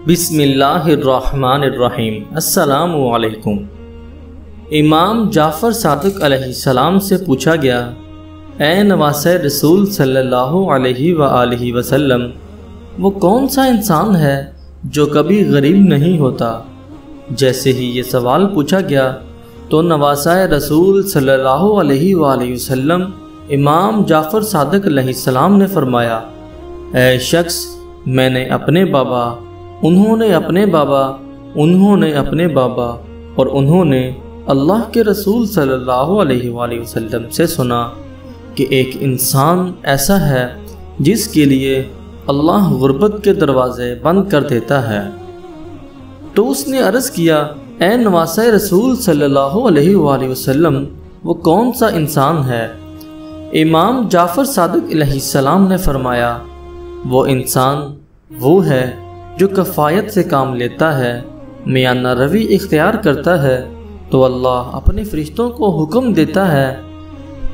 بسم اللہ الرحمن الرحیم۔ السلام علیکم۔ امام جعفر صادق علیہ السلام سے پوچھا گیا، اے نواسۂ رسول صلی اللہ علیہ وآلہ وسلم، وہ کون سا انسان ہے جو کبھی غریب نہیں ہوتا؟ جیسے ہی یہ سوال پوچھا گیا تو نواسۂ رسول صلی اللہ علیہ وآلہ وسلم امام جعفر صادق علیہ السلام نے فرمایا، اے شخص، میں نے اپنے بابا، انہوں نے اپنے بابا، انہوں نے اپنے بابا اور انہوں نے اللہ کے رسول صلی اللہ علیہ وآلہ وسلم سے سنا کہ ایک انسان ایسا ہے جس کے لیے اللہ غربت کے دروازے بند کر دیتا ہے۔ تو اس نے عرض کیا، اے نواسۂ رسول صلی اللہ علیہ وآلہ وسلم، وہ کون سا انسان ہے؟ امام جعفر صادق علیہ السلام نے فرمایا، وہ انسان وہ ہے جو کفایت سے کام لیتا ہے، میانہ روی اختیار کرتا ہے تو اللہ اپنے فرشتوں کو حکم دیتا ہے،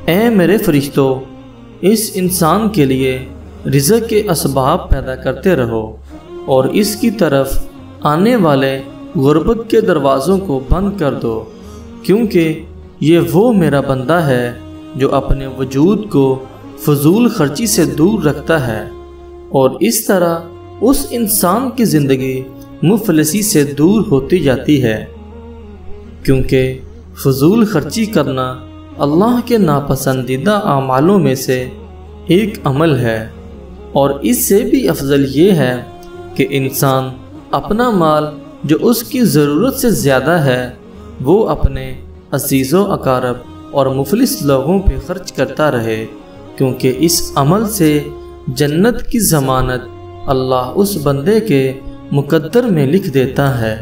اے میرے فرشتوں، اس انسان کے لیے رزق کے اسباب پیدا کرتے رہو اور اس کی طرف آنے والے غربت کے دروازوں کو بند کر دو، کیونکہ یہ وہ میرا بندہ ہے جو اپنے وجود کو فضول خرچی سے دور رکھتا ہے، اور اس طرح اس انسان کی زندگی مفلسی سے دور ہوتی جاتی ہے، کیونکہ فضول خرچی کرنا اللہ کے ناپسندیدہ اعمالوں میں سے ایک عمل ہے، اور اس سے بھی افضل یہ ہے کہ انسان اپنا مال جو اس کی ضرورت سے زیادہ ہے وہ اپنے عزیز و اقارب اور مفلس لوگوں پہ خرچ کرتا رہے، کیونکہ اس عمل سے جنت کی ضمانت اللہ اس بندے کے مقدر میں لکھ دیتا ہے۔